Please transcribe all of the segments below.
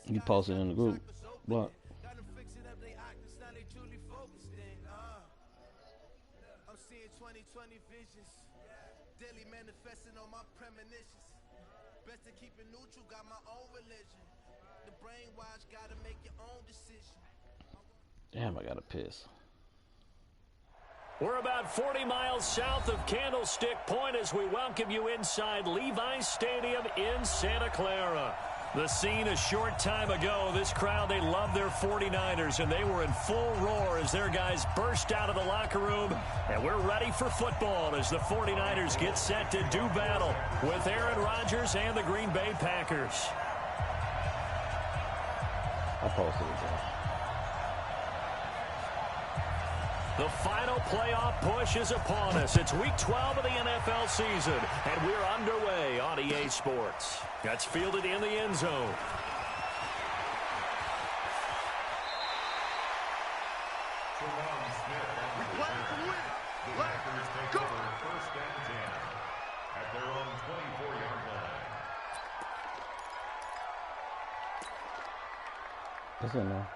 You posted in the group. What? I'm seeing 2020 visions. Daily manifesting on my premonitions. Best to keep it neutral, got my own religion. The brainwash, gotta make your own decision. Damn, I gotta piss. We're about 40 miles south of Candlestick Point as we welcome you inside Levi's Stadium in Santa Clara. The scene a short time ago, this crowd, they love their 49ers, and they were in full roar as their guys burst out of the locker room. And we're ready for football as the 49ers get set to do battle with Aaron Rodgers and the Green Bay Packers. I posted it, bro. The final playoff push is upon us. It's week 12 of the NFL season, and we're underway on EA Sports. That's fielded in the end zone. At their own 24-yard line. That's it now.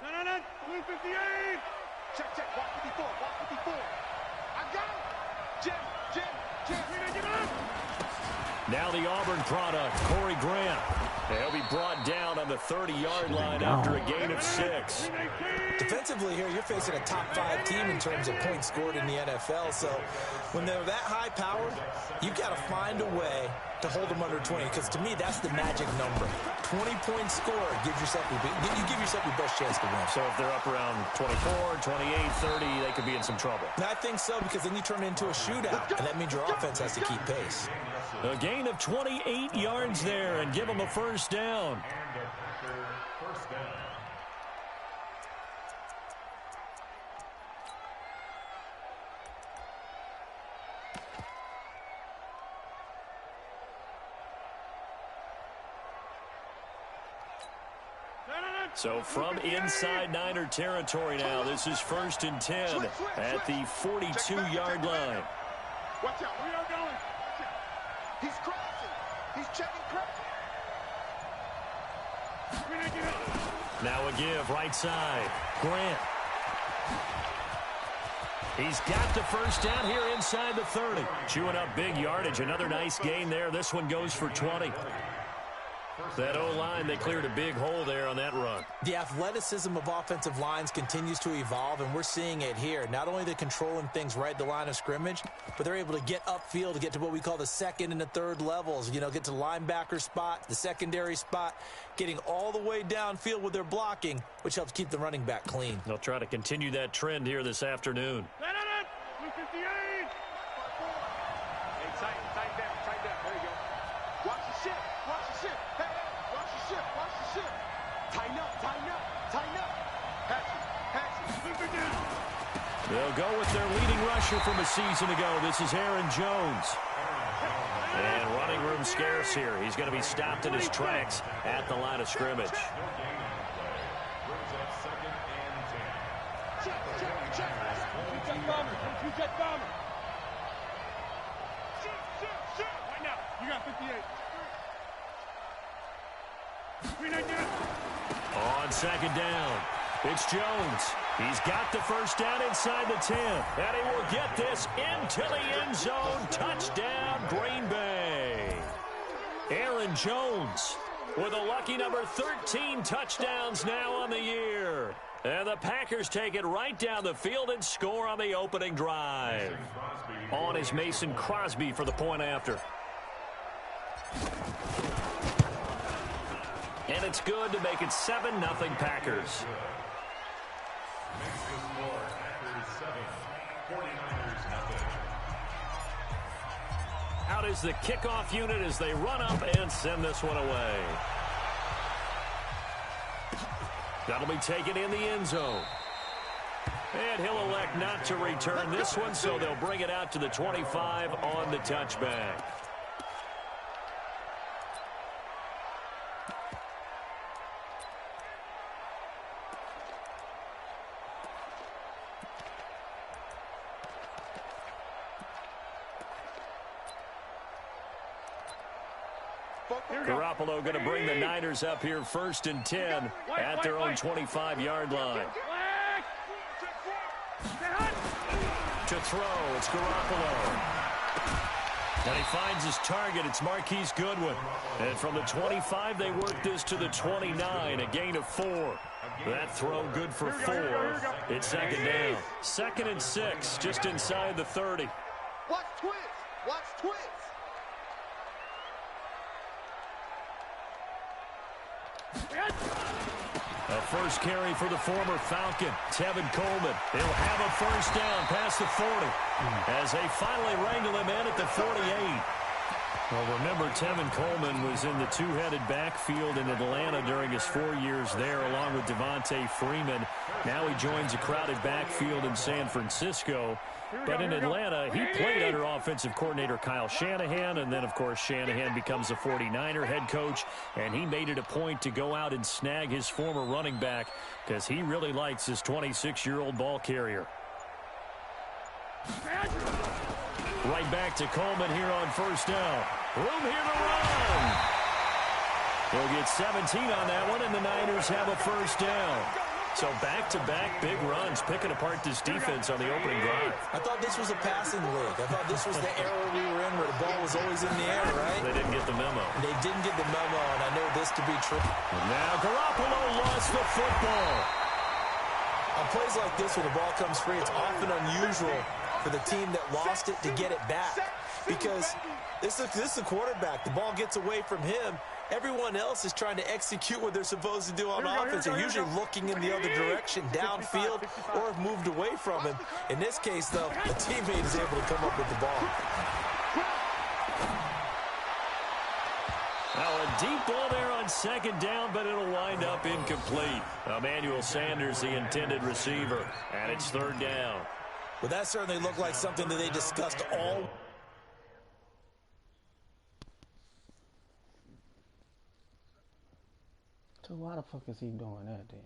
No, 58. Check, walk 54, walk 54. I got it. Jim. Now the Auburn product, Corey Grant. He'll be brought down on the 30-yard line after a gain of 6. Defensively here, you're facing a top-5 team in terms of points scored in the NFL. So when they're that high-powered, you've got to find a way to hold them under 20. Because to me, that's the magic number. 20-point score gives yourself you give yourself your best chance to win. So if they're up around 24, 28, 30, they could be in some trouble. And I think so, because then you turn it into a shootout, and that means your offense has to keep pace. A gain of 28 yards there and give them a first down. First down. So from inside Niner territory now, this is 1st and 10 at the 42-yard line. Watch out, we are going. He's crossing. He's checking crossing. Now a give, right side. Grant. He's got the first down here inside the 30. Chewing up big yardage. Another nice gain there. This one goes for 20. That O-line, they cleared a big hole there on that run. The athleticism of offensive lines continues to evolve, and we're seeing it here. Not only they're controlling things right at the line of scrimmage, but they're able to get upfield to get to what we call the second and the third levels. You know, get to the linebacker spot, the secondary spot, getting all the way downfield with their blocking, which helps keep the running back clean. They'll try to continue that trend here this afternoon. 258. Hey, tight down. There you go. Watch the ship. Hey, watch the ship. Tighten up. Patch it. They'll go with their leading rusher from a season ago. This is Aaron Jones. And running room scarce here. He's going to be stopped in his tracks at the line of scrimmage. Check. Two-jet bomber. Shit. Right now. You got 58. On second down, it's Jones. He's got the first down inside the 10. And he will get this into the end zone. Touchdown, Green Bay. Aaron Jones with a lucky number 13 touchdowns now on the year. And the Packers take it right down the field and score on the opening drive. On is Mason Crosby for the point after. And it's good to make it 7-0 Packers. Out is the kickoff unit as they run up and send this one away. That'll be taken in the end zone. And he'll elect not to return this one, so they'll bring it out to the 25 on the touchback. Garoppolo going to bring the Niners up here 1st and 10 at their own 25-yard line. To throw, it's Garoppolo. And he finds his target. It's Marquise Goodwin. And from the 25, they work this to the 29, a gain of 4. That throw good for 4. It's 2nd down. 2nd and 6, just inside the 30. Watch twins. Watch twins. A first carry for the former Falcon, Tevin Coleman. He'll have a 1st down past the 40 as they finally wrangle him in at the 48. Well, remember, Tevin Coleman was in the two-headed backfield in Atlanta during his 4 years there, along with Devontae Freeman. Now he joins a crowded backfield in San Francisco. But in Atlanta, he played under offensive coordinator Kyle Shanahan, and then, of course, Shanahan becomes a 49er head coach, and he made it a point to go out and snag his former running back because he really likes his 26-year-old ball carrier. Right back to Coleman here on 1st down. Room here to run. He'll get 17 on that one, and the Niners have a 1st down. So back-to-back big runs, picking apart this defense on the opening drive. I thought this was a passing league. I thought this was the era we were in where the ball was always in the air, right? They didn't get the memo. They didn't get the memo, and I know this to be true. And now Garoppolo lost the football. On plays like this where the ball comes free, it's often unusual for the team that lost it to get it back. Because this is the quarterback. The ball gets away from him. Everyone else is trying to execute what they're supposed to do on offense. They're usually looking in the other direction, downfield, or have moved away from him. In this case, though, the teammate is able to come up with the ball. Now a deep ball there on 2nd down, but it'll wind up incomplete. Emmanuel Sanders, the intended receiver, and it's 3rd down. Well, that certainly looked like something that they discussed all. So why the fuck is he doing that then?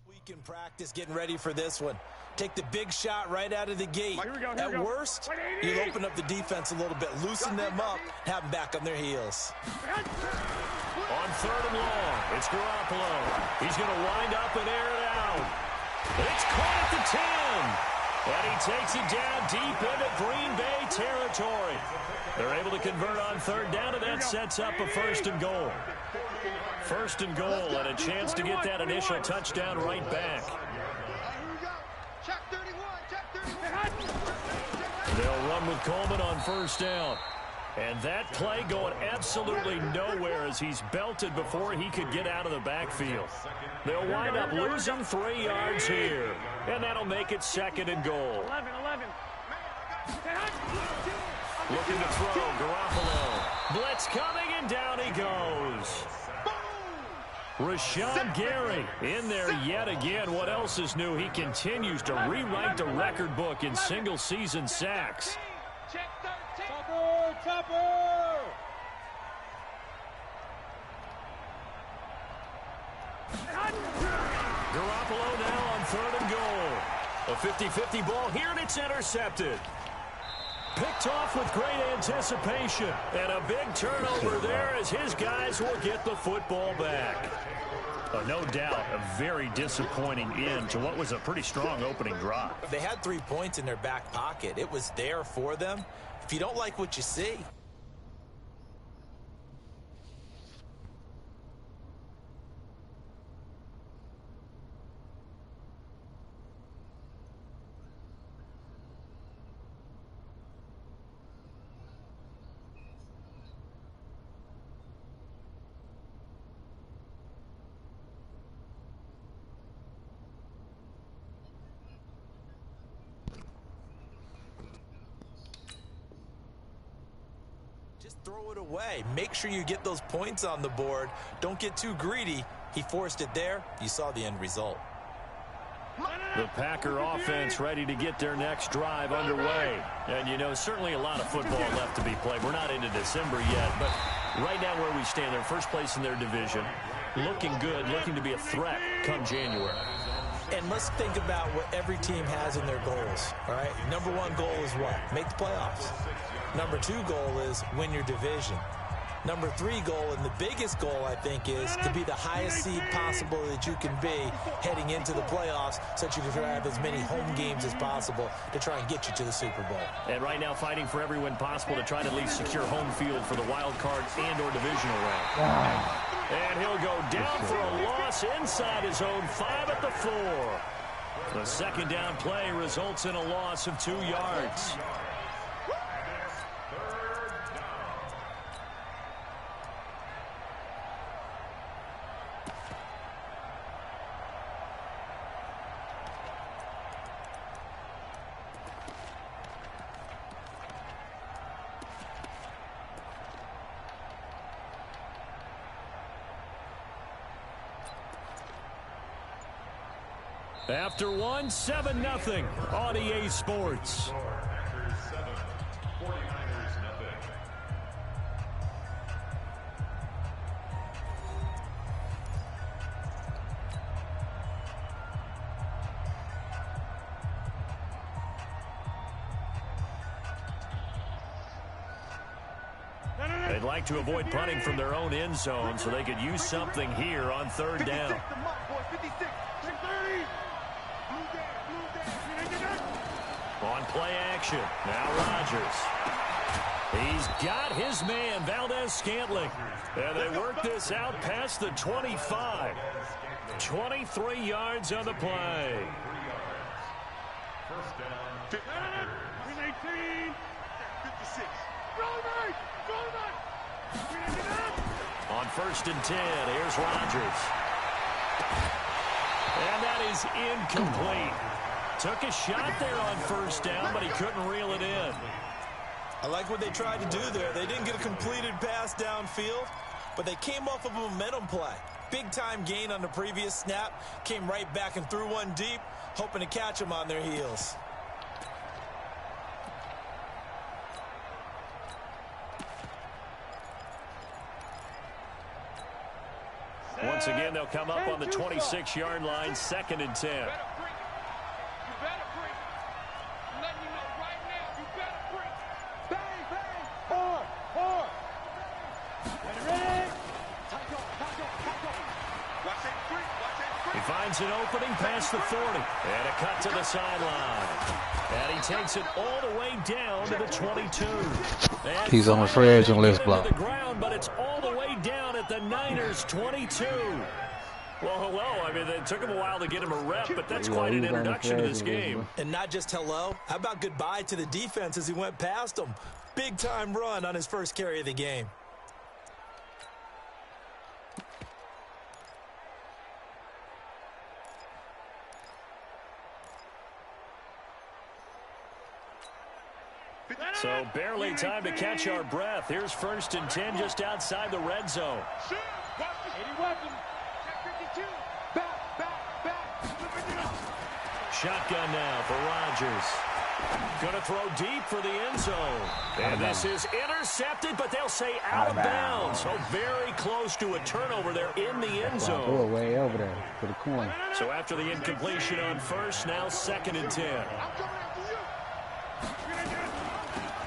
Week in practice, getting ready for this one. Take the big shot right out of the gate. At worst, you'll open up the defense a little bit, loosen them up, have them back on their heels. On 3rd and long, it's Garoppolo. He's going to wind up and air it out. It's caught at the 10. And he takes it down deep into Green Bay territory. They're able to convert on 3rd down, and that sets up a 1st and goal. 1st and goal, and a chance to get that initial touchdown right back. They'll run with Coleman on 1st down. And that play going absolutely nowhere as he's belted before he could get out of the backfield. They'll wind up losing 3 yards here. And that'll make it 2nd and goal. 11. Looking to throw, Garoppolo. Blitz coming, and down he goes. Rashawn Gary in there yet again. What else is new? He continues to rewrite the record book in single-season sacks. Garoppolo now on 3rd and goal. A 50-50 ball here, and it's intercepted. Picked off with great anticipation. And a big turnover there as his guys will get the football back. No doubt a very disappointing end to what was a pretty strong opening drive. They had 3 points in their back pocket. It was there for them. If you don't like what you see, throw it away. Make sure you get those points on the board. Don't get too greedy. He forced it there. You saw the end result. The Packer offense ready to get their next drive underway. And, you know, certainly a lot of football left to be played. We're not into December yet, but Right now where we stand, they're first place in their division. Looking good, looking to be a threat come January. And let's think about what every team has in their goals, all right? Number one goal is what? Make the playoffs. Number two goal is win your division. Number three goal, and the biggest goal, I think, is to be the highest seed possible that you can be heading into the playoffs so that you can have as many home games as possible to try and get you to the Super Bowl. And right now fighting for every win possible to try to at least secure home field for the wild card and or divisional round. And he'll go down for a loss inside his own 5 at the 4. The second down play results in a loss of 2 yards. After one, 7-0 on EA Sports. They'd like to avoid punting from their own end zone so they could use something here on third down. On play action, now Rodgers. He's got his man, Valdez-Scantling. And they work this out past the 25. 23 yards on the play. First down, 18. 56. On 1st and 10, here's Rodgers. And that is incomplete. Took a shot there on 1st down, but he couldn't reel it in. I like what they tried to do there. They didn't get a completed pass downfield, but they came off of a momentum play. Big-time gain on the previous snap. Came right back and threw one deep, hoping to catch them on their heels. Once again, they'll come up on the 26-yard line, 2nd and 10. He finds an opening past the 40. And a cut to the sideline. And he takes it all the way down to the 22. And He's on the free agent list block. the ground, but it's all the way down at the Niners' 22. Well, hello. I mean, it took him a while to get him a rep, but that's quite an introduction to this game. And not just hello. How about goodbye to the defense as he went past him? Big-time run on his first carry of the game. So barely time to catch our breath. Here's 1st and 10 just outside the red zone. Shotgun now for Rodgers. Going to throw deep for the end zone. And this is intercepted, but they'll say out of bounds. So very close to a turnover there in the end Throw it zone. way over there to the corner. So after the incompletion on 1st, now 2nd and 10.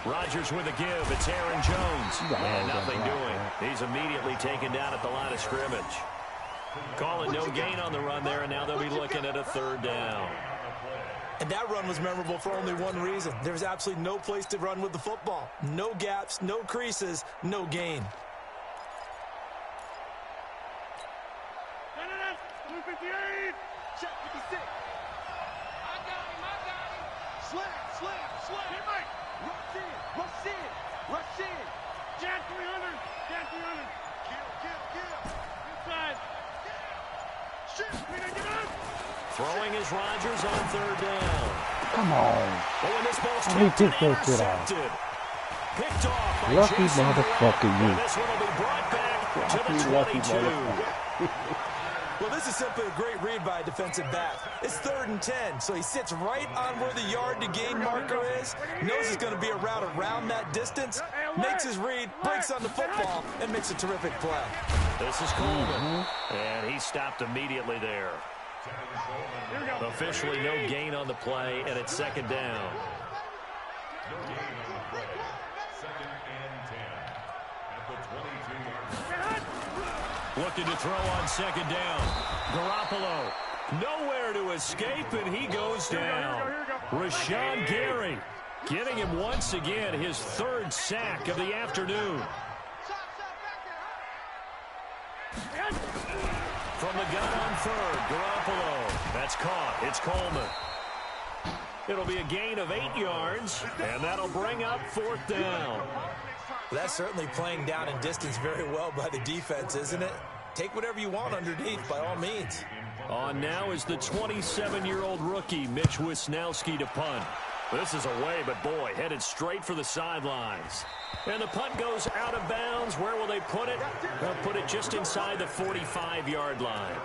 Rodgers with a give. It's Aaron Jones. And nothing doing. He's immediately taken down at the line of scrimmage. Calling no gain on the run there, and now they'll be looking at a 3rd down. And that run was memorable for only one reason. There's absolutely no place to run with the football. No gaps, no creases, no gain. Check 56. I got him. Slam. Rush in. Jan 300. Kill. Inside. Shit. Throwing is Rodgers on 3rd down. Come on. Oh, and this ball's He tipped and picked that shit off. intercepted. Picked off by Lucky Jason motherfucker, Garrett. you. And this one will be brought back to the Lucky 22. Well, this is simply a great read by a defensive back. It's 3rd and 10, so he sits right on where the yard-to-gain marker is, knows it's going to be a route around that distance, makes his read, breaks on the football, and makes a terrific play. This is Coleman, and he stopped immediately there. Officially no gain on the play, and it's 2nd down. No gain on the play. 2nd and 10 at the 22-yard line. Looking to throw on 2nd down. Garoppolo, nowhere to escape, and he goes down. Rashawn Gary getting him once again his 3rd sack of the afternoon. From the gun on 3rd, Garoppolo. That's caught. It's Coleman. It'll be a gain of 8 yards, and that'll bring up 4th down. That's certainly playing down in distance very well by the defense, isn't it? Take whatever you want underneath, by all means. On now is the 27-year-old rookie, Mitch Wisnowski, to punt. This is away, but boy, headed straight for the sidelines. And the punt goes out of bounds. Where will they put it? They'll put it just inside the 45-yard line.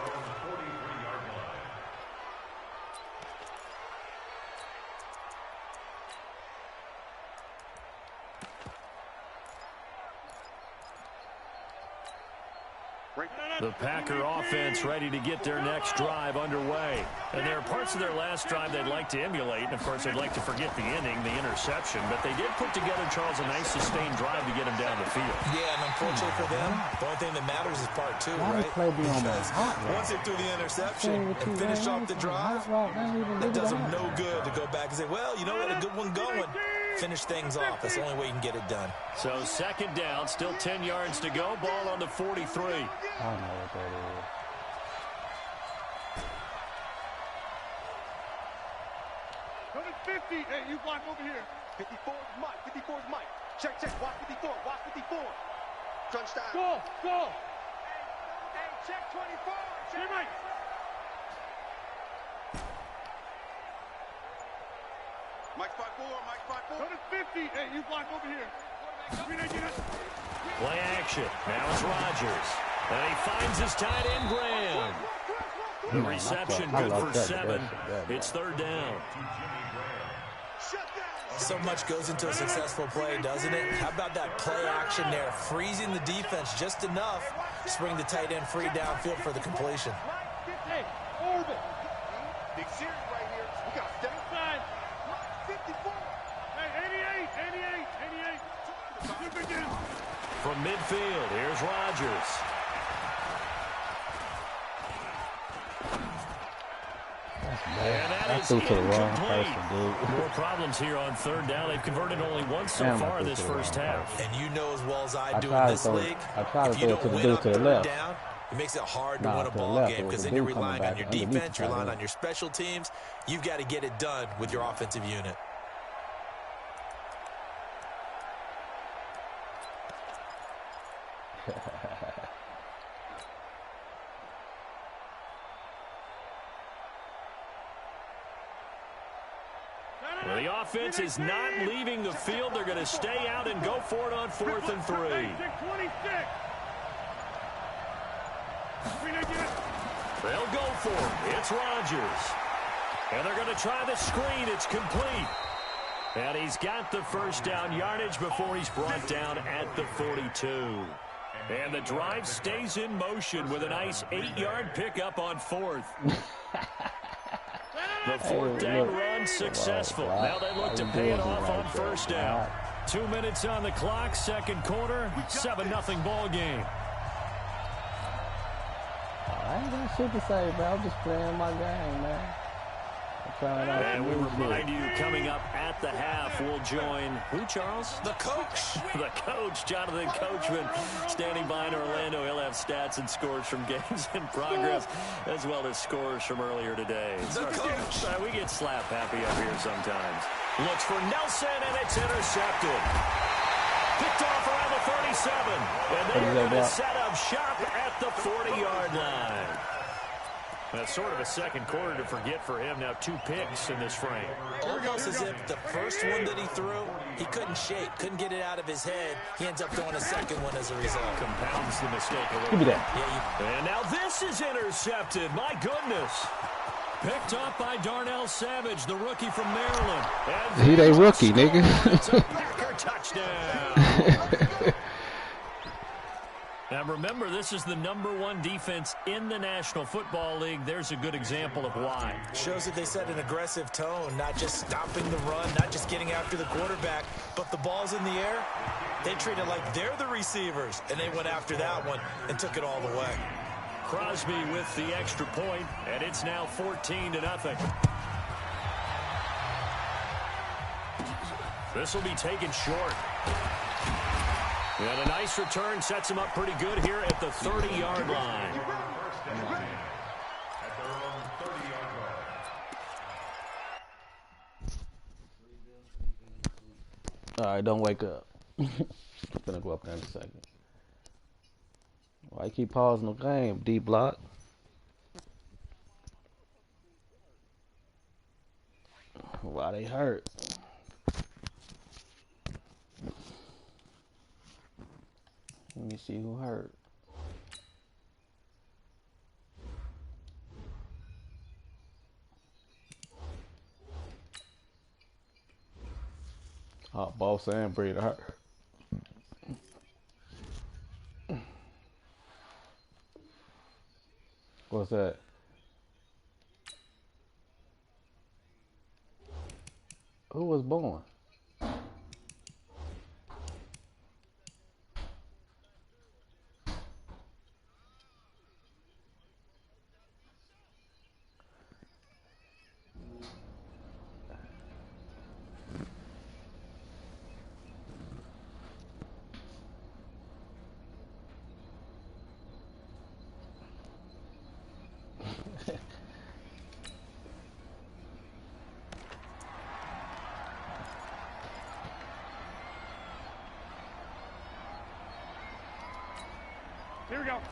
The Packer offense ready to get their next drive underway. And there are parts of their last drive they'd like to emulate. And, of course, they'd like to forget the inning, the interception. But they did put together, Charles, a nice sustained drive to get them down the field. Yeah, and unfortunately for them, the only thing that matters is part 2, right? Because once they threw the interception and finished off the drive, it does them no good to go back and say, well, you know what, a good one going. Finish things off. That's the only way you can get it done. So 2nd down, still 10 yards to go. Ball on the 43. I know what that is. Go to 50. Hey, you block over here. 54 is Mike. 54 is Mike. Check. Watch 54. Watch 54. Touchdown. Go. Hey, check 24. Check Mike. Mike 5-4. Go to 50. Hey, you block over here. Play action. Now it's Rodgers. And he finds his tight end, Graham. The reception good for 7. It's 3rd down. So much goes into a successful play, doesn't it? How about that play action there? Freezing the defense just enough to bring the tight end free downfield for the completion. Hey, orbit. Big series right here. We got step aside. 54. Hey, 88. From midfield, here's Rodgers. And that is incomplete. More problems here on 3rd down. They've converted only once so far in this first half. And you know as well as I do in this league, if you don't win on 3rd down, it makes it hard to win a ball game because then you're relying on your defense, you're relying on your special teams. You've got to get it done with your offensive unit. Well, the offense is not leaving the field. They're going to stay out and go for it on 4th and 3. They'll go for it. It's Rodgers. And they're going to try the screen. It's complete. And he's got the 1st down yardage before he's brought down at the 42. And the drive stays in motion with a nice 8-yard pickup on 4th. The 4th down run successful. Now they look to pay it off on 1st down. 2 minutes on the clock, 2nd quarter, 7-0 ball game. I ain't got shit to say, bro. I'm just playing my game, man. And we remind you, coming up at the half, we'll join who, Charles? The coach. The coach, Jonathan Coachman, standing by in Orlando. He'll have stats and scores from games in progress, as well as scores from earlier today. The coach. We get slap happy up here sometimes. Looks for Nelson, and it's intercepted. Picked off around the 37. And they're going to set up shop at the 40-yard line. That's sort of a second quarter to forget for him. Now 2 picks in this frame. Almost as if the first one that he threw, he couldn't shake, couldn't get it out of his head. He ends up throwing a second one as a result. Compounds the mistake a little. Give me bit. that. And now this is intercepted. My goodness. Picked up by Darnell Savage, the rookie from Maryland. He they rookie, nigga. It's a Packer touchdown. Now remember, this is the #1 defense in the National Football League. There's a good example of why. Shows that they set an aggressive tone, not just stopping the run, not just getting after the quarterback, but the ball's in the air. They treat it like they're the receivers, and they went after that one and took it all the way. Crosby with the extra point, and it's now 14-0. This will be taken short. And a nice return sets him up pretty good here at the 30-yard line. All right, don't wake up. I'm gonna go up there in a second. Why you keep pausing the game, D block? Why they hurt? Let me see who hurt. Oh, Boss and Breeder hurt. What's that? Who was born?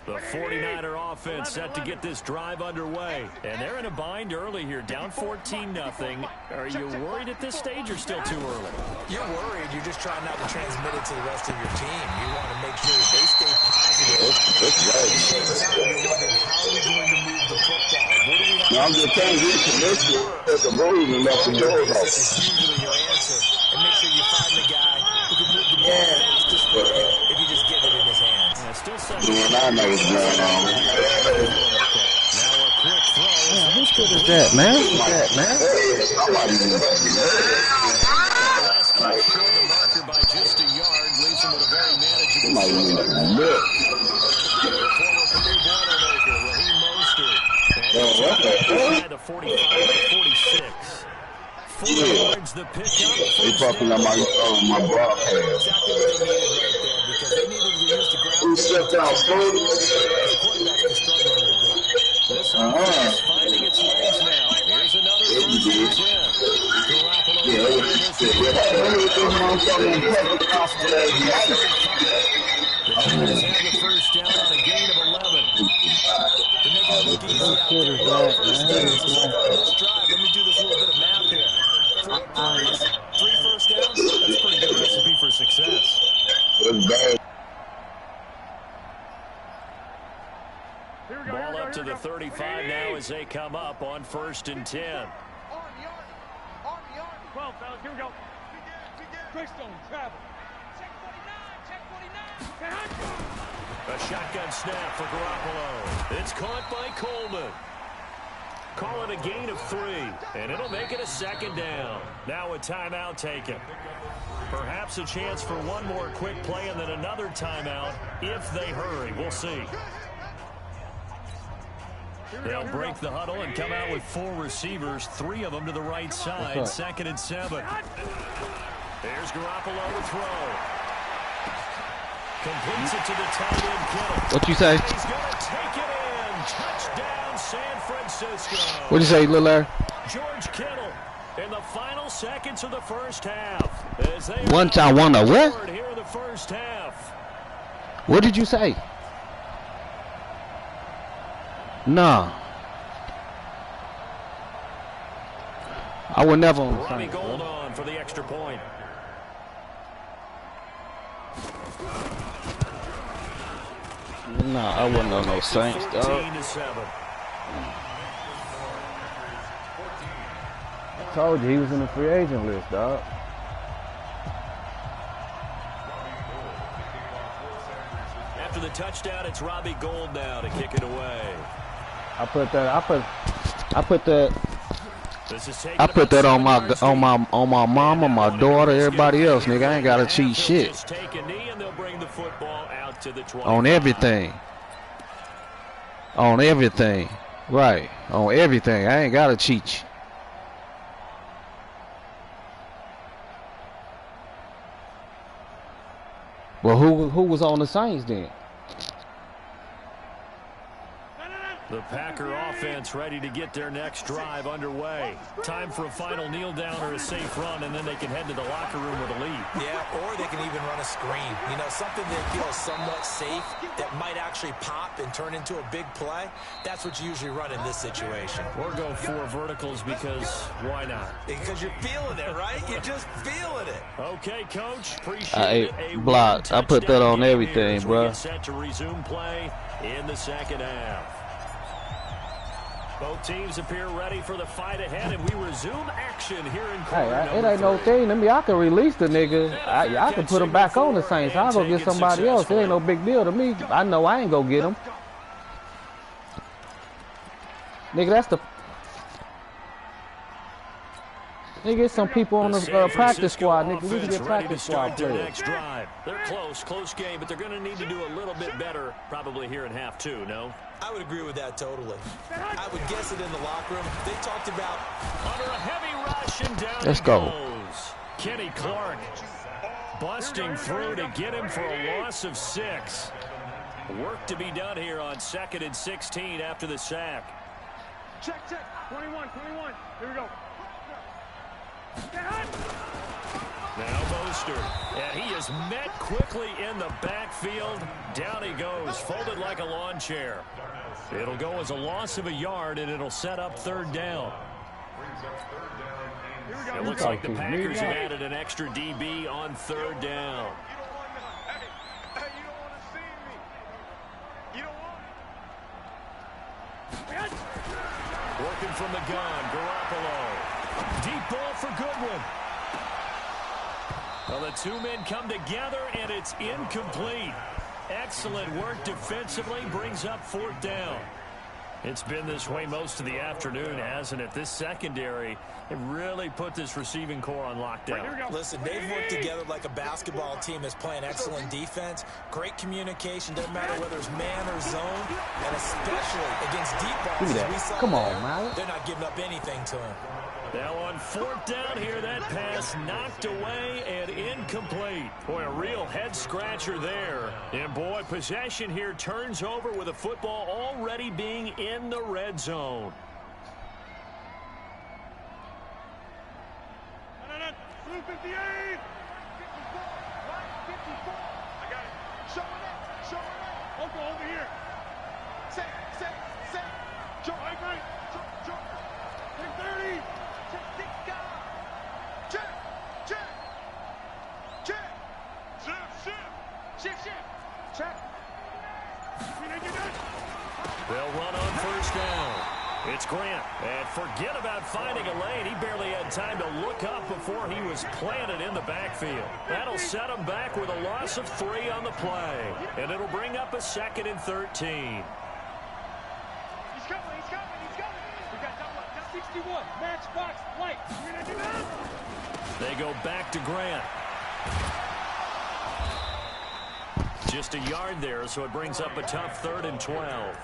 The 49er offense set to get this drive underway. And they're in a bind early here, down 14-0. Are you worried at this stage or still too early? You're worried. You're just trying not to transmit it to the rest of your team. You want to make sure that they stay positive. That's right. At the same time, you're wondering, how are we going to move the football? What do we have No, I'm just telling you, there's a move and nothing goes off. This is usually your answer. And make sure you find the guy who can move the ball fastest for you if you just get it in his hands. I know what's going on. Now a quick throw. Man, whose foot is that, man? Who's that, man? Last catch short the marker by just a yard, leaves him with a very manageable score. Former Purdue Boilermaker, Raheem Mostert. And the 45-46. 4 yards the pickup. They talking about my broadcast. Exactly what they needed right there, because they needed to use the ground. Who stepped out, Brody? This offense is finding its legs now. Here's another first and 10. Garoppolo. The Giants have the first down on a gain of 11. To make it look easy out there. First down is on this drive. Let me do this little bit of math here. 4 plays, 3 first downs. That's a pretty good recipe for success. Ball up to the 35 now as they come up on 1st and 10. 12, fellas, here we go. Greystone, travel. A shotgun snap for Garoppolo. It's caught by Coleman. Call it a gain of 3, and it'll make it a 2nd down. Now a timeout taken. Perhaps a chance for one more quick play and then another timeout if they hurry. We'll see. They'll break the huddle and come out with 4 receivers, 3 of them to the right side. 2nd and 7. There's Garoppolo to throw. Completes it to the tight end, Kittle. What you say? He's going to take it in. Touchdown, San Francisco. What you say, Lil Larry? George Kittle in the final seconds of the first half. As they One time, one of what? here in the first half. What did you say? Nah. I would never on the Robbie Saints, Gould bro. on for the extra point. Nah, I wouldn't on no Saints, dog. 14-7. I told you he was in the free agent list, dog. After the touchdown, it's Robbie Gould now to kick it away. I put that This is I put that on my mama, my daughter, everybody else, nigga. I ain't gotta cheat shit. Just take a knee and they'll bring the football out to the 25. On everything. On everything. Right. On everything. I ain't gotta cheat. Well, who was on the Saints then? The Packer offense ready to get their next drive underway. Time for a final kneel down or a safe run, and then they can head to the locker room with a lead. Yeah, or they can even run a screen. You know, something that feels somewhat safe that might actually pop and turn into a big play. That's what you usually run in this situation. Or go 4 verticals because why not? Because you're feeling it, right? You're just feeling it. Okay, Coach. Appreciate it. A blocked. I put that on everything, bro. bro. Get set to resume play in the second half. Both teams appear ready for the fight ahead, and we resume action here in quarter it ain't no thing to me. I can release the nigga. I can put him back on the Saints. I'll go get somebody else. It ain't no big deal to me. I know I ain't gonna get him. Nigga, that's the... Nigga, get some people on the practice squad, nigga. We can get practice squad players. They're close game, but they're going to need to do a little bit better probably here in half 2, no? I would agree with that totally. I would guess it in the locker room. They talked about... Under a heavy rush and down Let's he go. goes. Kenny Clark busting through to get him for a loss of 6. Work to be done here on 2nd and 16 after the sack. Check. 21. Here we go. Now Mostert, and he is met quickly in the backfield. Down he goes, folded like a lawn chair. It'll go as a loss of a yard, and it'll set up 3rd down. It looks like the Packers have added an extra DB on 3rd down. Working from the gun, Garoppolo. Deep ball for Goodwin. Well, the 2 men come together, and it's incomplete. Excellent work defensively, brings up 4th down. It's been this way most of the afternoon, hasn't it? This secondary, it really put this receiving core on lockdown. Listen, they've worked together like a basketball team that's playing excellent defense. Great communication, doesn't matter whether it's man or zone, and especially against deep balls. Give me that. Come on, man. They're not giving up anything to him. Now on 4th down here, that pass knocked away and incomplete. Boy, a real head-scratcher there. And boy, possession here turns over with a football already being in the red zone. Blue 58. 54. Right, 54. I got it. Show it. Over here. Set. Joe, right. Joe. 30. Check. They'll run on 1st down. It's Grant. And forget about finding a lane. He barely had time to look up before he was planted in the backfield. That'll set him back with a loss of 3 on the play. And it'll bring up a 2nd and 13. He's coming. We got double 61. Matchbox light. They go back to Grant. Just a yard there, so it brings up a tough 3rd and 12.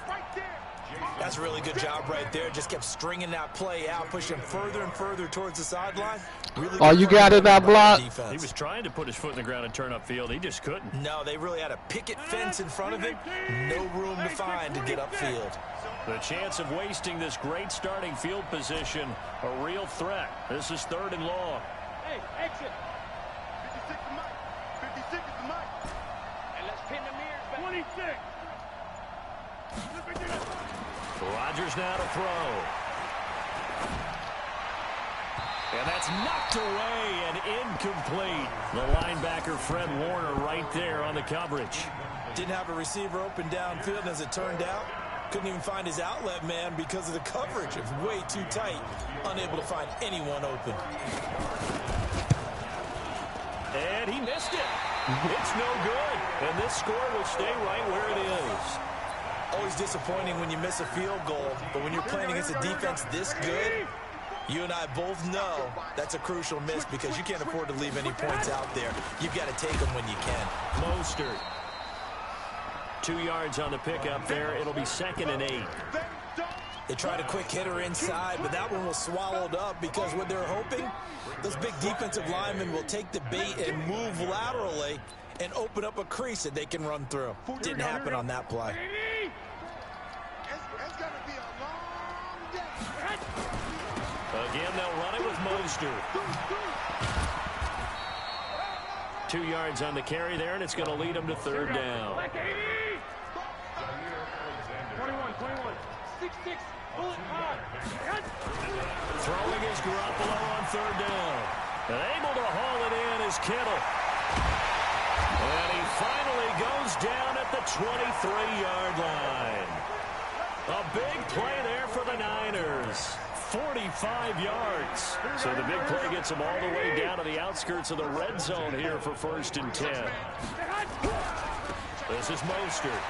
That's a really good job right there. Just kept stringing that play out, pushing further and further towards the sideline. Really You got it, that block? He was trying to put his foot in the ground and turn upfield. He just couldn't. No, they really had a picket fence in front of him. No room to find to get upfield. The chance of wasting this great starting field position, a real threat. This is 3rd and long. Hey, exit. 56 is Mike. 56 is Mike. And let's pin the mirrors back. 26. Rodgers now to throw. And that's knocked away and incomplete. The linebacker, Fred Warner, right there on the coverage. Didn't have a receiver open downfield, and as it turned out, couldn't even find his outlet man because of the coverage. It was way too tight, unable to find anyone open. And he missed it. It's no good. And this score will stay right where it is. Always disappointing when you miss a field goal, but when you're playing against a defense this good, you and I both know that's a crucial miss because you can't afford to leave any points out there. You've got to take them when you can. Mostert. 2 yards on the pickup there. It'll be 2nd and 8. They tried a quick hitter inside, but that one was swallowed up because what they're hoping, those big defensive linemen will take the bait and move laterally and open up a crease that they can run through. Didn't happen on that play. It's going to be a long day. Again, they'll run it with Mostert. 2 yards on the carry there, and it's going to lead them to 3rd down. 21. 6-6. Bullet hard. Throwing is Garoppolo on 3rd down. And able to haul it in is Kittle. And he finally goes down at the 23-yard line. A big play there for the Niners. 45 yards. So the big play gets them all the way down to the outskirts of the red zone here for 1st and 10. This is Mostert.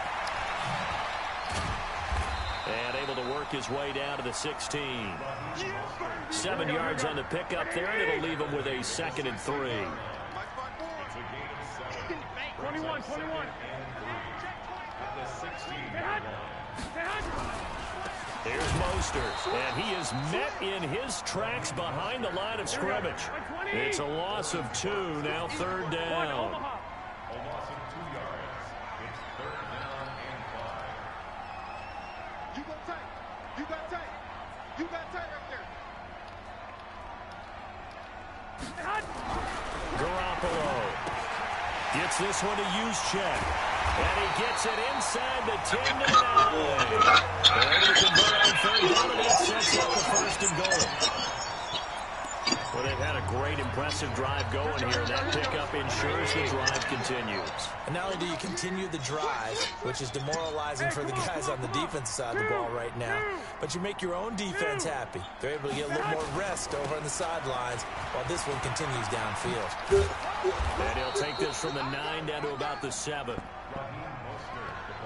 And able to work his way down to the 16. 7 yards on the pickup there, and it'll leave him with a 2nd and 3. 21. Here's Mostert, and he is met in his tracks behind the line of scrimmage. It's a loss of 2, now 3rd down. A loss of 2 yards. It's 3rd down and 5. You go tight. You got tight. You got tight right there. Garoppolo gets this one to Juszczyk. And he gets it inside the 10 to 9. They're able to convert on 3rd down, and that sets up the 1st and goal. Well, they've had a great, impressive drive going here. That pickup ensures the drive continues. And not only do you continue the drive, which is demoralizing for the guys on the defensive side of the ball right now, but you make your own defense happy. They're able to get a little more rest over on the sidelines while this one continues downfield. And he'll take this from the 9 down to about the 7.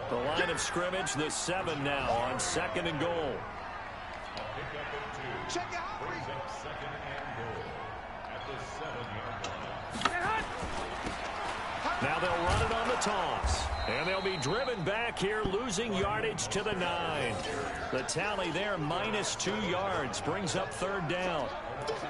The line of scrimmage, the 7 now on 2nd and goal. A pickup of 2. Check it out. Brings up 2nd and goal at the 7-yard line. Now they'll run it on the toss. And they'll be driven back here, losing yardage to the 9. The tally there, -2 yards, brings up 3rd down.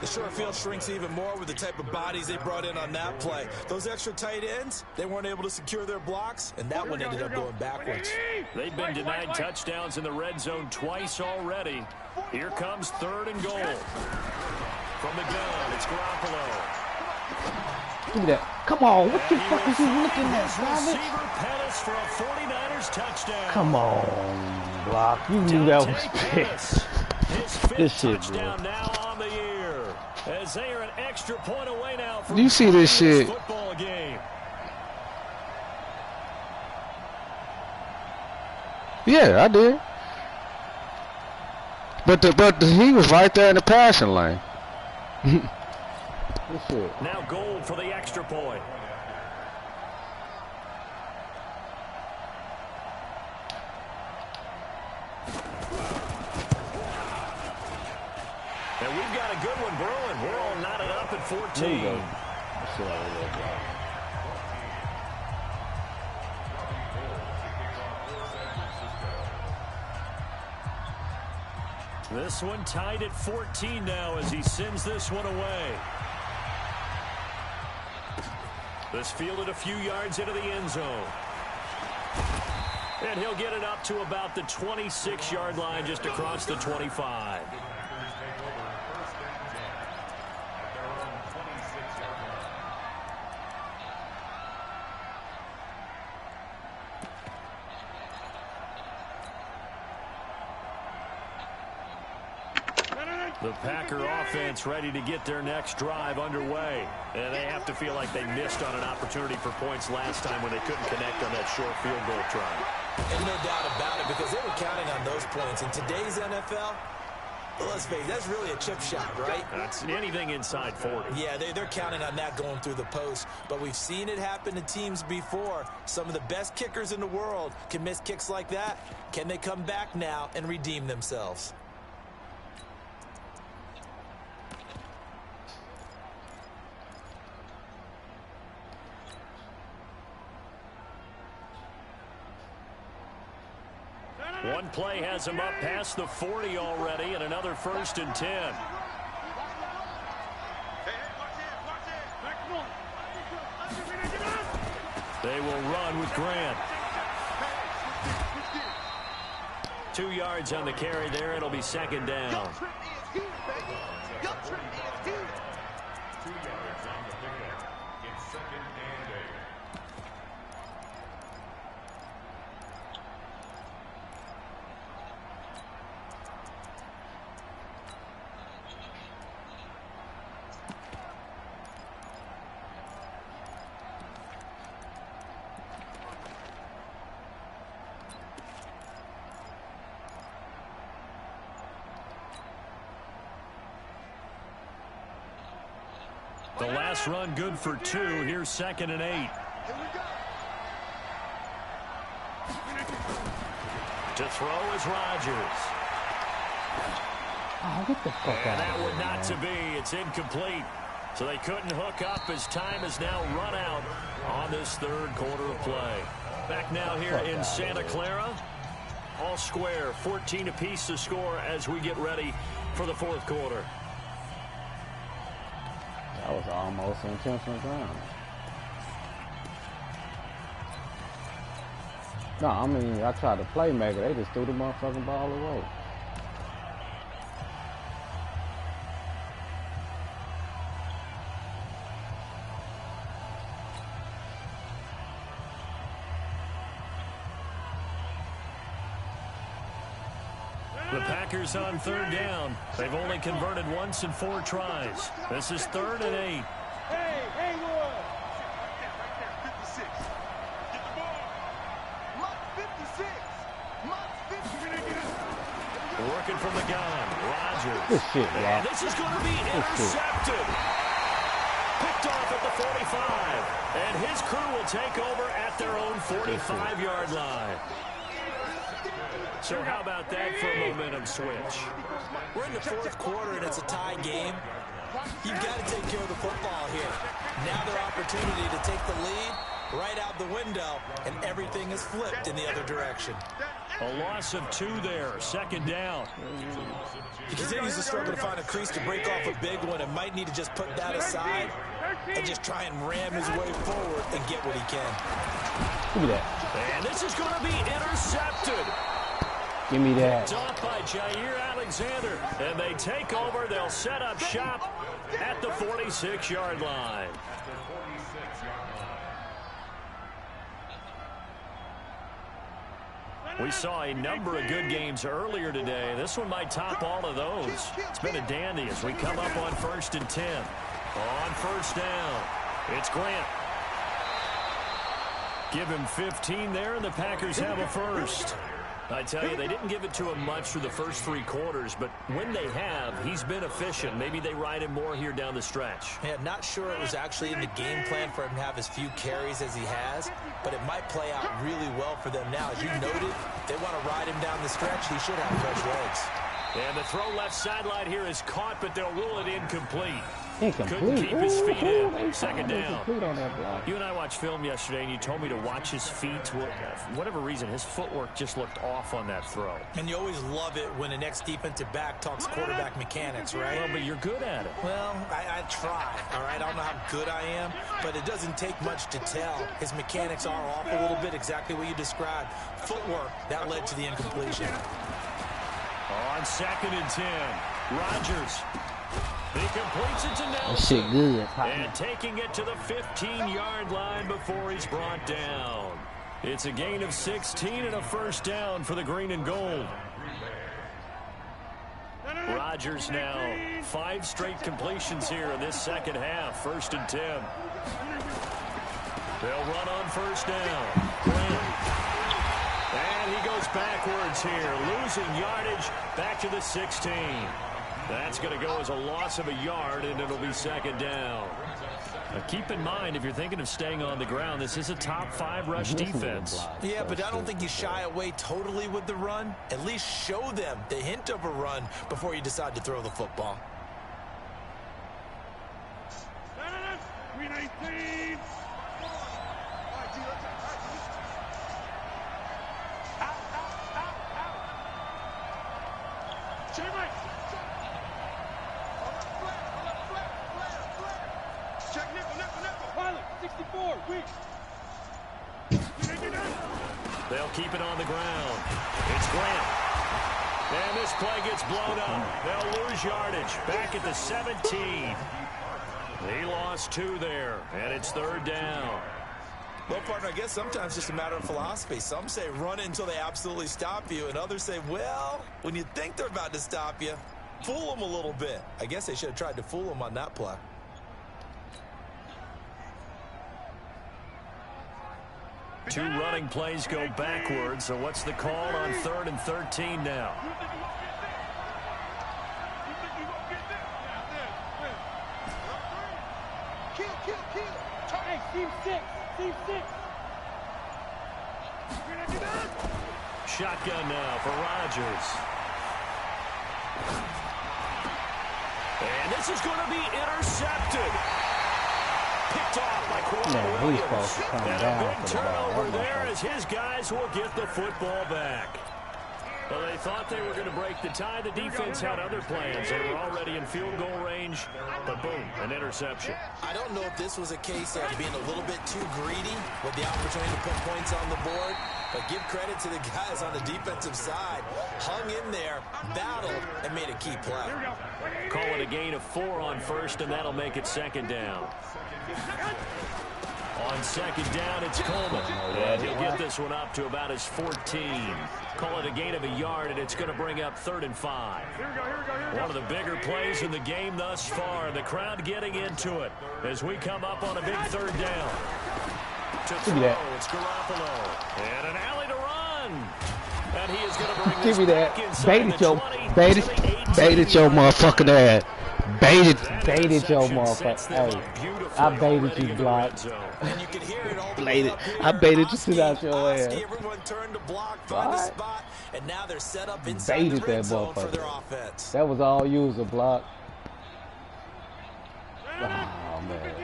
The short field shrinks even more with the type of bodies they brought in on that play. Those extra tight ends, they weren't able to secure their blocks, and that one ended up going backwards. They've been denied touchdowns in the red zone twice already. Here comes 3rd and goal. From the gun, it's Garoppolo. Give me that. Come on. What the fuck is he looking at, Savage? Receiver Pettis for a 49ers touchdown. Come on, Block. You knew that was piss. His 5th This shit, touchdown bro. now on the year. As they are an extra point away now from You see this shit? football game. Yeah, I did. But he was right there in the passing lane. This shit. Now goal for the extra point. And we've got a good one brewing. We're all knotted up at 14. There you go. That's what I was about. This one tied at 14 now as he sends this one away. This fielded a few yards into the end zone. And he'll get it up to about the 26-yard line just across the 25. The Packer offense ready to get their next drive underway. And they have to feel like they missed on an opportunity for points last time when they couldn't connect on that short field goal try. And no doubt about it, because they were counting on those points. In today's NFL, well, let's face it, that's really a chip shot, right? That's anything inside 40. Yeah, they're counting on that going through the post. But we've seen it happen to teams before. Some of the best kickers in the world can miss kicks like that. Can they come back now and redeem themselves? One play has him up past the 40 already, and another 1st and 10. They will run with Grant. 2 yards on the carry there. It'll be 2nd down. 2 yards on the pickup. It's 2nd and 8. The last run good for 2. Here's 2nd and 8. To throw is Rodgers. Oh, get the fuck out And that of would here, not man. to be. It's incomplete. So they couldn't hook up as time has now run out on this 3rd quarter of play. Back now here in Santa Clara. All square, 14 apiece to score as we get ready for the 4th quarter. That was almost intentional ground. No, I mean, I tried to play maker. They just threw the motherfucking ball away. The Packers on 3rd down. They've only converted once in 4 tries. This is 3rd and 8. Hey, Haywood! Right there, 56. Get the ball. Lock 56. Lock 50. Working from the gun. Rodgers. Good shit, And Rob. this is going to be intercepted. Picked off at the 45. And his crew will take over at their own 45-yard line. So how about that for a momentum switch? We're in the 4th quarter, and it's a tie game. You've got to take care of the football here. Now their opportunity to take the lead right out the window, and everything is flipped in the other direction. A loss of 2 there, 2nd down. He continues to struggle to find a crease to break off a big one and might need to just put that aside and just try and ram his way forward and get what he can. Give me that. And this is going to be intercepted. Give me that. Off by Jair Alexander. And they take over. They'll set up shop at the 46-yard line. We saw a number of good games earlier today. This one might top all of those. It's been a dandy as we come up on 1st and 10. On 1st down, it's Grant. Give him 15 there, and the Packers have a 1st. I tell you, they didn't give it to him much for the first 3 quarters, but when they have, he's been efficient. Maybe they ride him more here down the stretch. Yeah, not sure it was actually in the game plan for him to have as few carries as he has, but it might play out really well for them now. As you noted, they want to ride him down the stretch. He should have fresh legs. And the throw left sideline here is caught, but they'll rule it incomplete. Incomplete. Couldn't keep his feet in. They 2nd down. incomplete on that block. You and I watched film yesterday, and you told me to watch his feet. For whatever reason, his footwork just looked off on that throw. And you always love it when the next defensive back talks quarterback mechanics, right? Well, but you're good at it. Well, I try, all right? I don't know how good I am, but it doesn't take much to tell. His mechanics are off a little bit, exactly what you described. Footwork, that led to the incompletion. On 2nd and 10, Rodgers. He completes it to That Nelson. shit good. And taking it to the 15-yard line before he's brought down. It's a gain of 16 and a 1st down for the green and gold. Rodgers now. 5 straight completions here in this second half. 1st and 10. They'll run on 1st down. Grant. And he goes backwards here, losing yardage back to the 16. That's going to go as a loss of a yard, and it'll be 2nd down. Now keep in mind, if you're thinking of staying on the ground, this is a top 5 rush defense. Yeah, but I don't think you shy away totally with the run. At least show them the hint of a run before you decide to throw the football. 319. Check nickel. Pilot, 64, weak. They'll keep it on the ground. It's Grant. And this play gets blown up. They'll lose yardage back at the 17. He lost 2 there, and it's 3rd down. Well, partner, I guess sometimes it's just a matter of philosophy. Some say run it until they absolutely stop you, and others say, well, when you think they're about to stop you, fool them a little bit. I guess they should have tried to fool them on that play. Two running plays go backwards, so what's the call on 3rd and 13 now? Kill. Hey, team 6. Shotgun now for Rodgers. And this is going to be intercepted. Picked off by Corey Williams. And a big turnover there as his guys will get the football back. Well, they thought they were going to break the tie. The defense had other plans. They were already in field goal range, but boom, an interception. I don't know if this was a case of being a little bit too greedy with the opportunity to put points on the board, but give credit to the guys on the defensive side. Hung in there, battled, and made a key play. Call it a gain of 4 on 1st, and that'll make it 2nd down. On 2nd down, it's Coleman. And he'll get this one up to about his 14. Call it a gain of a yard, and it's going to bring up 3rd and 5. One of the bigger plays in the game thus far. The crowd getting into it as we come up on a big 3rd down. To throw, it's Garoppolo. And an alley to run. And he is going to bring this back inside the 20. Baited your motherfucking ass. Baited your motherfucker. Hey, I baited you, Block. I baited you sit out your ass. Everyone turned to block, find a spot, and now they're set up inside Baited the that red zone for their motherfucker. offense. That was all user, Block. Oh, man.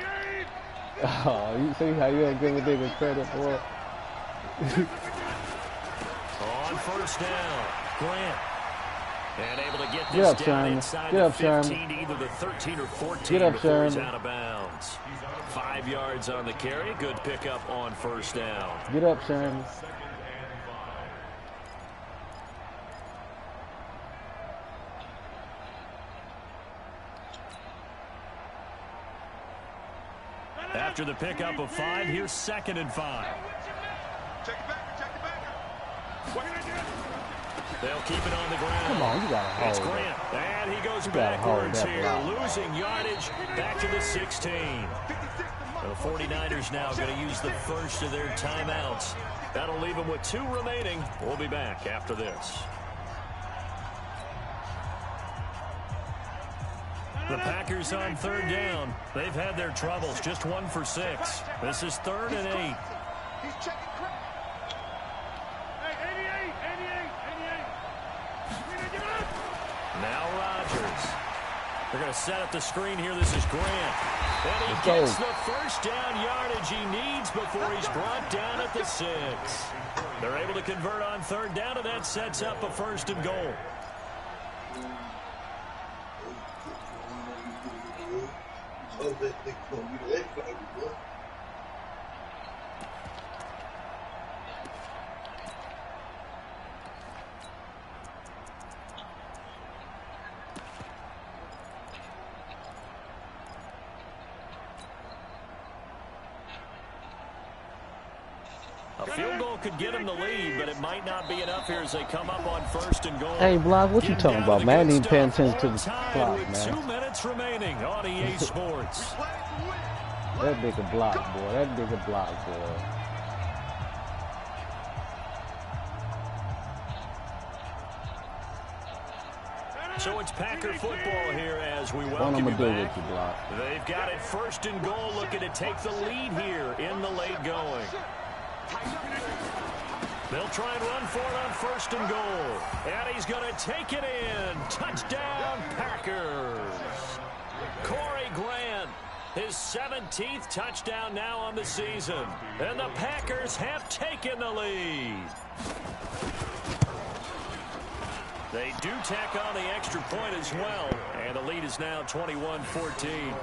Oh, you see how you don't give a nigga credit, boy? On 1st down, Grant. And able to get Get this up, down Sherman. inside Get the up, 15, Sherman. either the 13 or 14 Get up, before he's Sherman. out of bounds. 5 yards on the carry. Good pickup on 1st down. Get up, Sherman. After the pickup of 5, here's 2nd and 5. Check it back. What can I do? They'll keep it on the ground. Come on, you gotta hold It's it. Grant, and he goes gotta hold backwards that here, block. losing yardage back to the 16. The 49ers now going to use the first of their timeouts. That'll leave them with 2 remaining. We'll be back after this. The Packers on 3rd down. They've had their troubles, just 1 for 6. This is 3rd and 8. He's checking crap. Hey, 88. Now Rodgers. They're going to set up the screen here. This is Grant. And he Let's gets go. the first down yardage he needs before he's brought down at the 6. They're able to convert on 3rd down, and that sets up a 1st and goal. A field goal could get them the lead, but it might not be enough here as they come up on 1st and goal. Hey, Block, what you talking about, man? I ain't even paying attention to the clock, With man. 2 minutes remaining on EA Sports. That nigga block, boy. That nigga block, boy. So it's Packer football here as we What welcome I'm you gonna do back. with you, Block? They've got it 1st and goal, looking to take the lead here in the late going. They'll try and run for it on 1st and goal. And he's going to take it in. Touchdown, Packers. Corey Grant, his 17th touchdown now on the season. And the Packers have taken the lead. They do tack on the extra point as well. And the lead is now 21-14.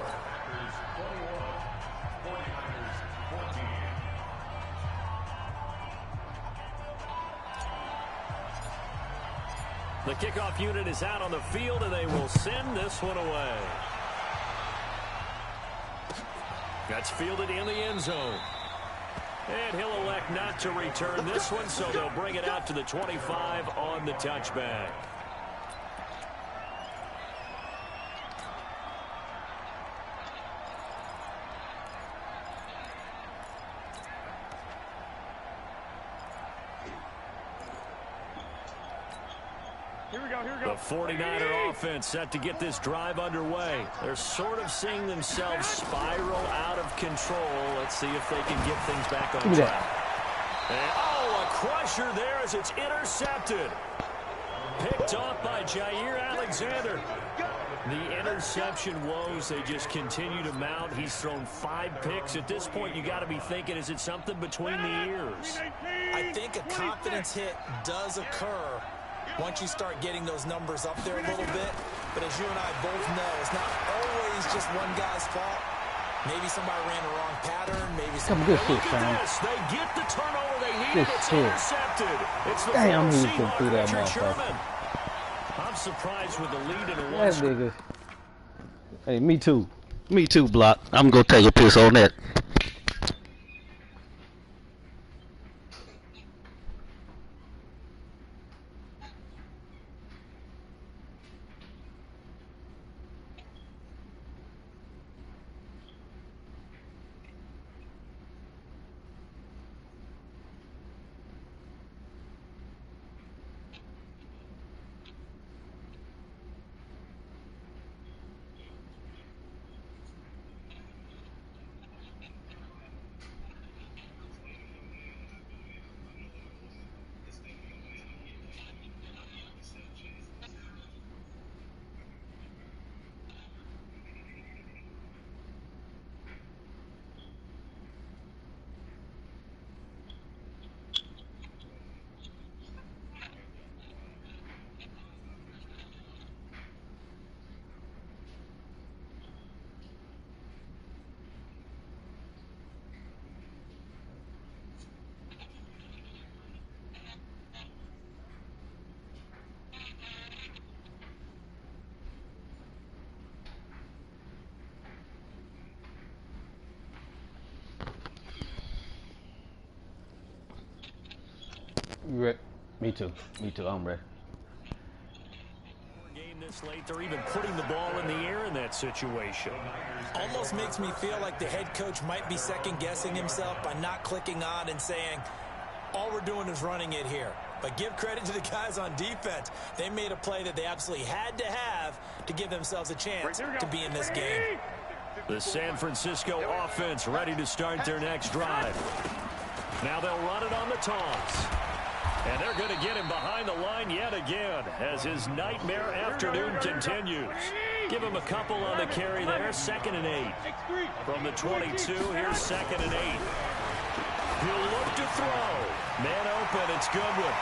The kickoff unit is out on the field, and they will send this one away. That's fielded in the end zone. And he'll elect not to return this one, so they'll bring it out to the 25 on the touchback. Here we go. The 49er offense set to get this drive underway. They're sort of seeing themselves spiral out of control. Let's see if they can get things back on track. And, oh, a crusher there as it's intercepted. Picked off by Jair Alexander. The interception woes, they just continue to mount. He's thrown 5 picks. At this point, you got to be thinking, is it something between the ears? I think a confidence hit does occur once you start getting those numbers up there a little bit. But as you and I both know, it's not always just one guy's fault. Maybe somebody ran the wrong pattern. Maybe somebody... Good shit, Sam. They get the turnover they needed. Good It's shit. intercepted. It's the Damn, former he can Seahawk, do that Richard motherfucker. Sherman. I'm surprised with the lead in a That one. nigga. Hey, me too. Me too, Block. I'm gonna take a piss on that. You ready? Me too. Me too. I'm ready. Game this late, they're even putting the ball in the air in that situation. Almost makes me feel like the head coach might be second-guessing himself by not clicking on and saying, all we're doing is running it here. But give credit to the guys on defense. They made a play that they absolutely had to have to give themselves a chance to be in this game. The San Francisco offense ready to start their next drive. Now they'll run it on the toss. And they're going to get him behind the line yet again as his nightmare afternoon continues. Give him a couple on the carry there. 2nd and 8. From the 22, here's 2nd and 8. He'll look to throw. Man open, it's Goodwin.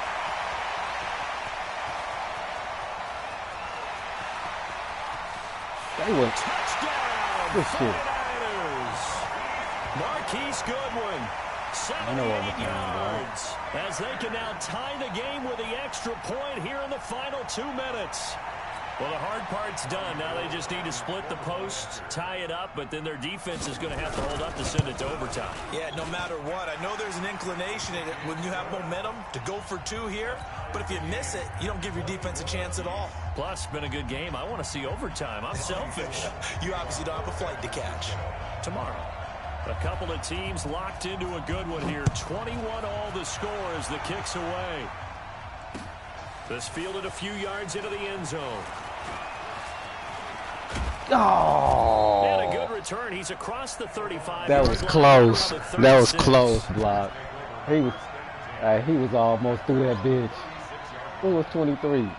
They went. Touchdown, Good shit. 49ers. Marquise Goodwin, 78 yards. As they can now tie the game with the extra point here in the final 2 minutes. Well, the hard part's done. Now they just need to split the posts, tie it up, but then their defense is going to have to hold up to send it to overtime. Yeah, no matter what. I know there's an inclination in it when you have momentum to go for two here, but if you miss it, you don't give your defense a chance at all. Plus, it's been a good game. I want to see overtime. I'm selfish. You obviously don't have a flight to catch. Tomorrow, a couple of teams locked into a good one here. 21-all the score as the kick's away. This fielded a few yards into the end zone. Oh, And a good return. He's across the 35. that was close. That was close, block. He was almost through that bitch. It was 23.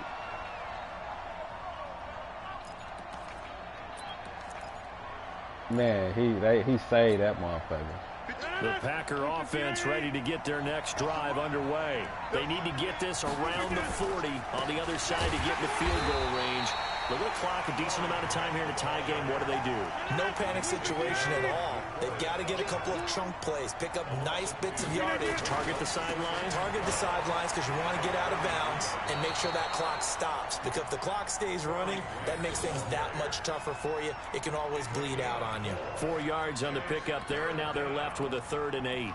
Man, he saved that motherfucker. The Packer offense ready to get their next drive underway. They need to get this around the 40 on the other side to get in the field goal range. Look at the clock, a decent amount of time here in a tie game. What do? No panic situation at all. They've got to get a couple of chunk plays, pick up nice bits of yardage. Target the sidelines. Target the sidelines because you want to get out of bounds and make sure that clock stops. Because if the clock stays running, that makes things that much tougher for you. It can always bleed out on you. 4 yards on the pickup there, and now they're left with a 3rd and 8.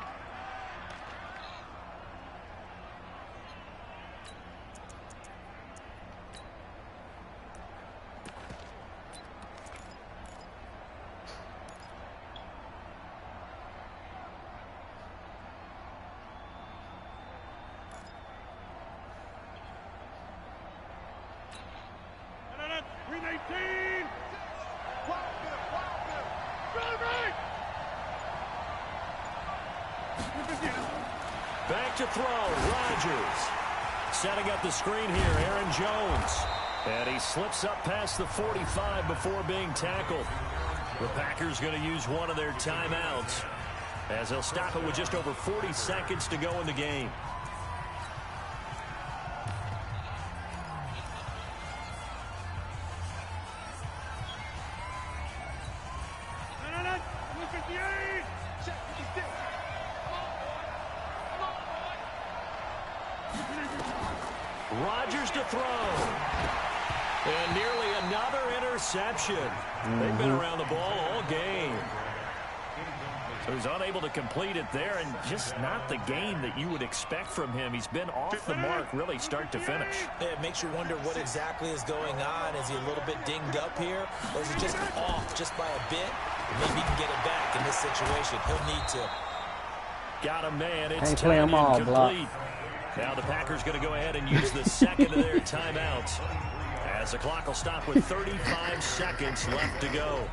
Back to throw, Rodgers. Setting up the screen here, Aaron Jones. And he slips up past the 45 before being tackled. The Packers going to use one of their timeouts as they'll stop it with just over 40 seconds to go in the game. Rodgers to throw. And nearly another interception. They've been around the ball all game. So he's unable to complete it there, and just not the game that you would expect from him. He's been off the mark really start to finish. It makes you wonder what exactly is going on. Is he a little bit dinged up here, or is he just off just by a bit? Maybe he can get it back in this situation. He'll need to. Got a man. It's Ain't play him all, incomplete. Now the Packers going to go ahead and use the second of their timeouts as the clock will stop with 35 seconds left to go.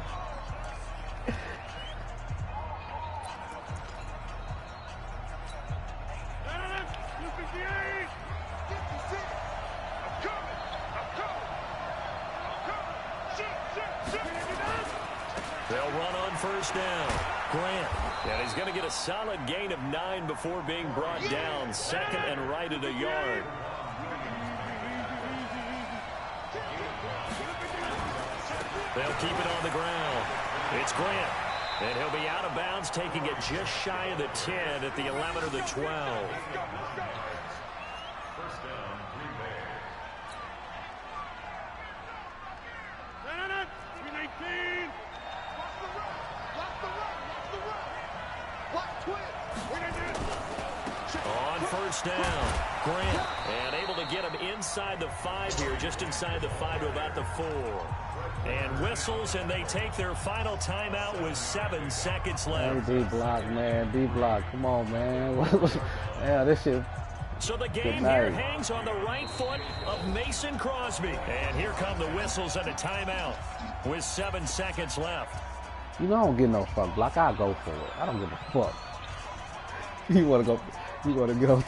They'll run on first down. Grant. And he's going to get a solid gain of 9 before being brought down. Second and right at a yard. They'll keep it on the ground. It's Grant. And he'll be out of bounds, taking it just shy of the 10 at the 11 or the 12. On first down, Grant, and able to get him inside the 5 here, just inside the 5 to about the 4. And whistles, and they take their final timeout with 7 seconds left. Hey, D-block, man. D-block. Come on, man. Yeah, this shit. So the game here hangs on the right foot of Mason Crosby. And here come the whistles and a timeout with 7 seconds left. You know I don't get no fuck block. I go for it. I don't give a fuck. You want to go. You want to go.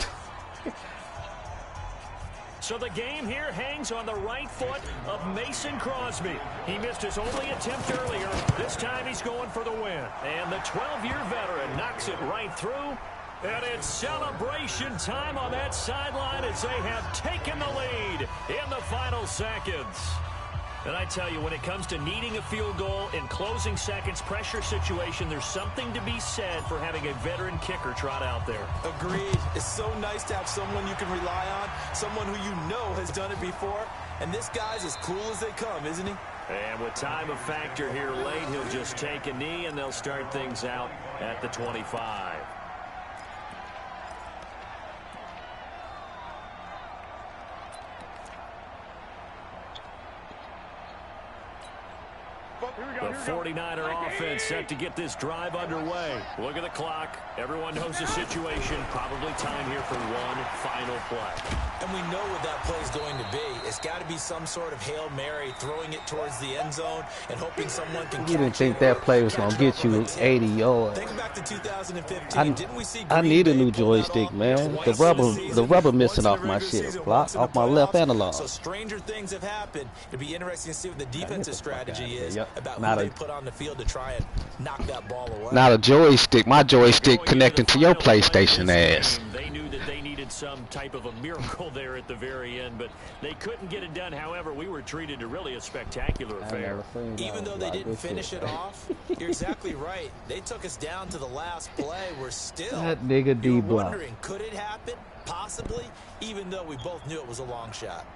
So the game here hangs on the right foot of Mason Crosby. He missed his only attempt earlier. This time he's going for the win. And the 12-year veteran knocks it right through. And it's celebration time on that sideline as they have taken the lead in the final seconds. And I tell you, when it comes to needing a field goal in closing seconds, pressure situation, there's something to be said for having a veteran kicker trot out there. Agreed. It's so nice to have someone you can rely on, someone who you know has done it before. And this guy's as cool as they come, isn't he? And with time a factor here late, he'll just take a knee, and they'll start things out at the 25. The 49er offense set to get this drive underway. Look at the clock. Everyone knows the situation. Probably time here for one final play. And we know what that play is going to be. It's got to be some sort of Hail Mary, throwing it towards the end zone and hoping someone can catch it. You didn't think that play was going to get you 80 yards. Think back to 2015. Didn't we see I need a new joystick, man. The rubber missing off my shit. Block off my left analog. So stranger things have happened. It'll be interesting to see what the defensive strategy is about Not who they put on the field to try and knock that ball away. Not a joystick. My joystick connecting to your PlayStation ass. They knew that they needed some type of a miracle there at the very end, but they couldn't get it done. However, we were treated to really a spectacular affair. Even though they didn't finish it off, you're exactly right. They took us down to the last play. We're still That nigga D-block. wondering, could it happen? Possibly, even though we both knew it was a long shot.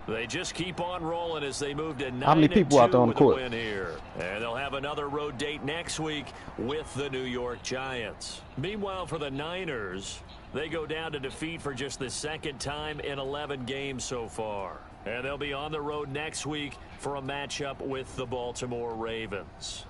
They just keep on rolling as they move to 9-2 How many people out there on the court? win here. And they'll have another road date next week with the New York Giants. Meanwhile, for the Niners, they go down to defeat for just the second time in 11 games so far. And they'll be on the road next week for a matchup with the Baltimore Ravens.